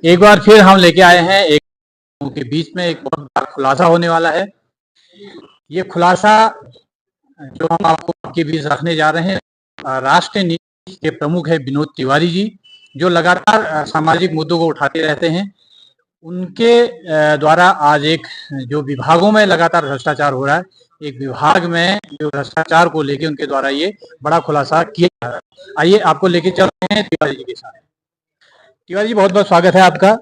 एक बार फिर हम लेके आए हैं एक के बीच में एक बहुत बड़ा खुलासा होने वाला है। ये खुलासा जो हम आपको आपके बीच रखने जा रहे हैं, राष्ट्रीय नीति के प्रमुख है विनोद तिवारी जी, जो लगातार सामाजिक मुद्दों को उठाते रहते हैं। उनके द्वारा आज एक जो विभागों में लगातार भ्रष्टाचार हो रहा है, एक विभाग में जो भ्रष्टाचार को लेके उनके द्वारा ये बड़ा खुलासा किया जा रहा है। आइए आपको लेके चल रहे हैं तिवारी जी के साथ। तिवारी जी, बहुत बहुत स्वागत है आपका।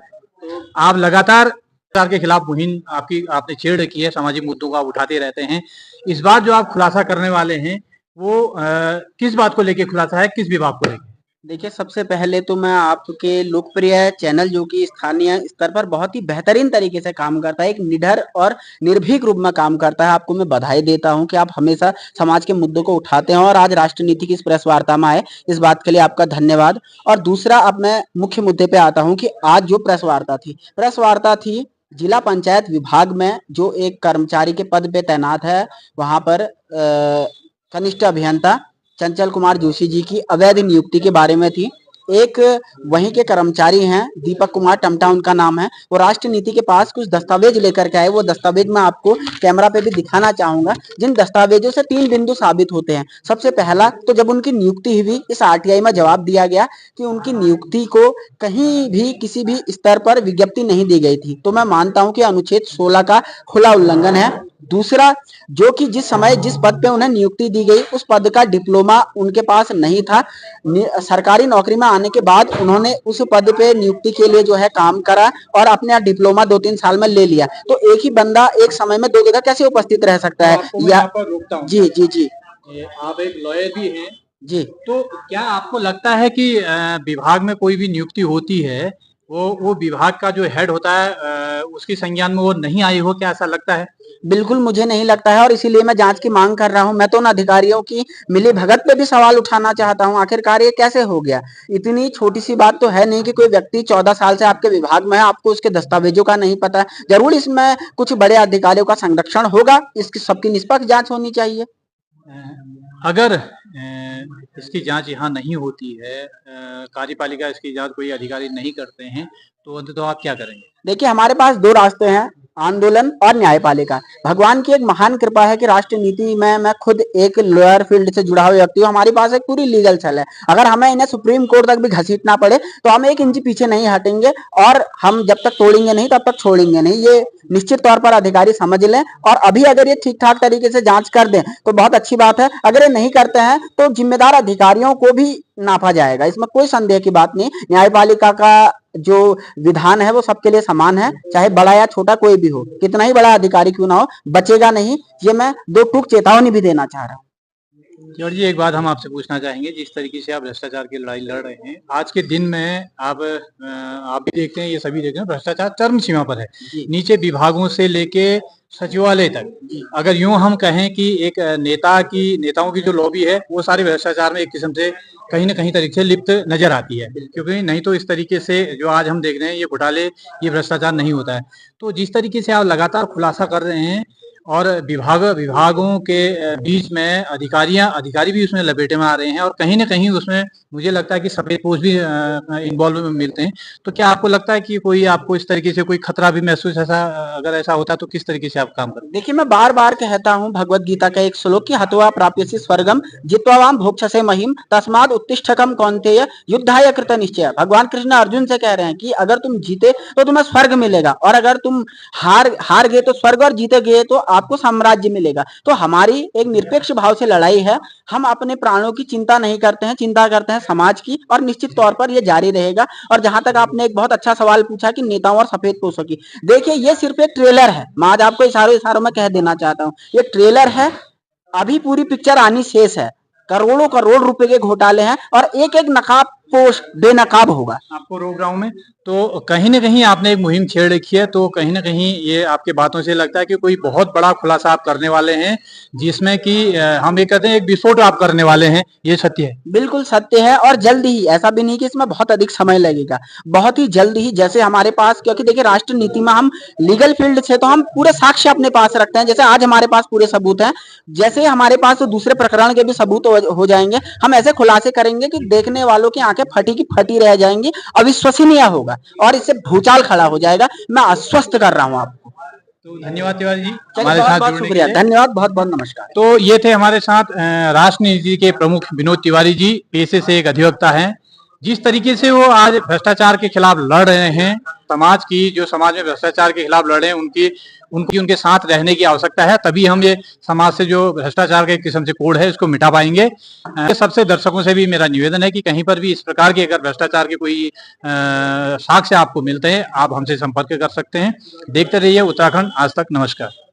आप लगातार सरकार के खिलाफ मुहिम आपने छेड़ रखी है, सामाजिक मुद्दों को आप उठाते रहते हैं। इस बार जो आप खुलासा करने वाले हैं वो किस बात को लेके खुलासा है, किस विभाग को लेके? देखिए, सबसे पहले तो मैं आपके लोकप्रिय चैनल जो कि स्थानीय स्तर पर बहुत ही बेहतरीन तरीके से काम करता है, एक निडर और निर्भीक रूप में काम करता है, आपको मैं बधाई देता हूं कि आप हमेशा समाज के मुद्दों को उठाते हैं और आज राष्ट्रीय नीति की इस प्रेस वार्ता में आए, इस बात के लिए आपका धन्यवाद। और दूसरा, अब मैं मुख्य मुद्दे पे आता हूँ कि आज जो प्रेस वार्ता थी जिला पंचायत विभाग में जो एक कर्मचारी के पद पे तैनात है, वहां पर कनिष्ठ अभियंता चंचल कुमार जोशी जी की अवैध नियुक्ति के बारे में थी। एक वहीं के कर्मचारी हैं, दीपक कुमार टमटा उनका नाम है, वो राष्ट्रीय नीति के पास कुछ दस्तावेज लेकर के आए। वो दस्तावेज मैं आपको कैमरा पे भी दिखाना चाहूंगा, जिन दस्तावेजों से 3 बिंदु साबित होते हैं। सबसे पहला तो जब उनकी नियुक्ति हुई, इस आरटीआई में जवाब दिया गया कि उनकी नियुक्ति को कहीं भी किसी भी स्तर पर विज्ञप्ति नहीं दी गई थी, तो मैं मानता हूं कि अनुच्छेद 16 का खुला उल्लंघन है। दूसरा, जो कि जिस समय जिस पद पे उन्हें नियुक्ति दी गई उस पद का डिप्लोमा उनके पास नहीं था। सरकारी नौकरी में आने के बाद उन्होंने उस पद पे नियुक्ति के लिए जो है काम करा और अपने डिप्लोमा 2-3 साल में ले लिया। तो एक ही बंदा एक समय में 2 जगह कैसे उपस्थित रह सकता है? या जी जी जी, आप एक लॉयर भी हैं जी, तो क्या आपको लगता है कि विभाग में कोई भी नियुक्ति होती है, वो विभाग का जो हेड होता है उसकी संज्ञान में वो नहीं आई हो, क्या ऐसा लगता है? बिल्कुल मुझे नहीं लगता है और इसीलिए मैं जांच की मांग कर रहा हूं। मैं तो उन अधिकारियों की मिली भगत पे भी सवाल उठाना चाहता हूं, आखिरकार ये कैसे हो गया? इतनी छोटी सी बात तो है नहीं कि कोई व्यक्ति 14 साल से आपके विभाग में है, आपको उसके दस्तावेजों का नहीं पता है। जरूर इसमें कुछ बड़े अधिकारियों का संरक्षण होगा, इसकी सबकी निष्पक्ष जांच होनी चाहिए। अगर इसकी जांच यहाँ नहीं होती है, कार्यपालिका इसकी जांच कोई अधिकारी नहीं करते हैं, तो अंततः आप क्या करेंगे? देखिए, हमारे पास 2 रास्ते हैं, आंदोलन और न्यायपालिका। भगवान की एक महान कृपा है कि राष्ट्रीय नीति में मैं खुद एक लॉयर फील्ड से जुड़ा हुआ व्यक्ति हूँ। हमारे पास एक पूरी लीगल सेल है। अगर हमें इन्हें सुप्रीम कोर्ट तक भी घसीटना पड़े तो हम 1 इंच पीछे नहीं हटेंगे और हम जब तक तोड़ेंगे नहीं तब तक छोड़ेंगे नहीं। ये निश्चित तौर पर अधिकारी समझ लें और अभी अगर ये ठीक ठाक तरीके से जांच कर दें तो बहुत अच्छी बात है। अगर ये नहीं करते हैं तो जिम्मेदार अधिकारियों को भी नापा जाएगा, इसमें कोई संदेह की बात नहीं। न्यायपालिका का जो विधान है वो सबके लिए समान है, चाहे बड़ा या छोटा कोई भी हो, कितना ही बड़ा अधिकारी क्यों ना हो, बचेगा नहीं। ये मैं 2 टूक चेतावनी भी देना चाह रहा हूँ। जॉर्ज जी, एक बात हम आपसे पूछना चाहेंगे, जिस तरीके से आप भ्रष्टाचार की लड़ाई लड़ रहे हैं आज के दिन में, आप भी देखते हैं, ये सभी देखते हैं, भ्रष्टाचार चरम सीमा पर है, नीचे विभागों से लेके सचिवालय तक। अगर यूं हम कहें कि एक नेताओं की जो लॉबी है वो सारे भ्रष्टाचार में एक किस्म से कहीं ना कहीं तरीके से लिप्त नजर आती है, क्योंकि नहीं तो इस तरीके से जो आज हम देख रहे हैं ये घोटाले, ये भ्रष्टाचार नहीं होता है। तो जिस तरीके से आप लगातार खुलासा कर रहे हैं और विभागों के बीच में अधिकारी भी उसमें लपेटे में आ रहे हैं और कहीं ना कहीं उसमें मुझे लगता है कि सफेदपोश भी इन्वॉल्व मिलते हैं, तो क्या आपको लगता है कि कोई आपको इस तरीके से कोई खतरा भी महसूस, अगर ऐसा होता है तो किस तरीके से आप काम करें? देखिए, मैं बार बार कहता हूँ भगवत गीता का एक श्लोक कि हत्वा प्राप्यसि स्वर्गम जित्वावाम भोक्ष्यसे महिम तस्माद उत्तिष्ठकम कौन्तेय युद्धाय कृत निश्चय। भगवान कृष्ण अर्जुन से कह रहे हैं कि अगर तुम जीते तो तुम्हें स्वर्ग मिलेगा और अगर तुम हार गए तो स्वर्ग और जीते गए तो आपको साम्राज्य मिलेगा। तो हमारी एक निरपेक्ष भाव से लड़ाई है। हम अपने प्राणों की चिंता नहीं करते हैं, चिंता करते हैं समाज की, और निश्चित तौर पर यह जारी रहेगा। और जहां तक आपने एक बहुत अच्छा सवाल पूछा कि नेताओं और सफेदपोशों की, देखिए ये सिर्फ एक ट्रेलर है। मैं आज आपको इशारों में कह देना चाहता हूं, ये ट्रेलर है, अभी पूरी पिक्चर आनी शेष है। करोड़ों करोड़ रुपए के घोटाले हैं और एक एक नकाब पोस्ट बेनकाब होगा। आपको रोक रहा हूं मैं, तो कहीं ना कहीं आपने एक मुहिम छेड़ रखी है, तो कहीं ना कहीं ये आपके बातों से लगता है कि कोई बहुत बड़ा खुलासा आप करने वाले हैं, जिसमें कि हम ये कहते हैं एक विस्फोट आप करने वाले हैं, ये सत्य है? बिल्कुल सत्य है और जल्द ही, ऐसा भी नहीं कि इसमें बहुत अधिक समय लगेगा, बहुत ही जल्द ही। जैसे हमारे पास, क्योंकि देखिए राष्ट्रीय नीति में हम लीगल फील्ड से तो हम पूरे साक्ष्य अपने पास रखते हैं, जैसे आज हमारे पास पूरे सबूत हैं, जैसे हमारे पास तो दूसरे प्रकरण के भी सबूत हो जाएंगे। हम ऐसे खुलासे करेंगे कि देखने वालों की आंखें फटी की फटी रह जाएंगी, अविश्वसनीय होगा। और इससे भूचाल खड़ा हो जाएगा। मैं आश्वस्त कर रहा हूं आपको। तो धन्यवाद तिवारी जी चलिए, हमारे बहुत साथ बहुत जुड़ने के शुक्रिया, लिए। धन्यवाद, बहुत बहुत नमस्कार। तो ये थे हमारे साथ राष्ट्र नीति के प्रमुख विनोद तिवारी जी, पेशे से एक अधिवक्ता हैं। जिस तरीके से वो आज भ्रष्टाचार के खिलाफ लड़ रहे हैं, समाज में भ्रष्टाचार के खिलाफ लड़ रहे हैं, उनके साथ रहने की आवश्यकता है, तभी हम ये समाज से जो भ्रष्टाचार का एक किस्म से कोड है इसको मिटा पाएंगे। सबसे दर्शकों से भी मेरा निवेदन है कि कहीं पर भी इस प्रकार के अगर भ्रष्टाचार के कोई साक्ष्य आपको मिलते हैं, आप हमसे संपर्क कर सकते हैं। देखते रहिए उत्तराखंड आज तक। नमस्कार।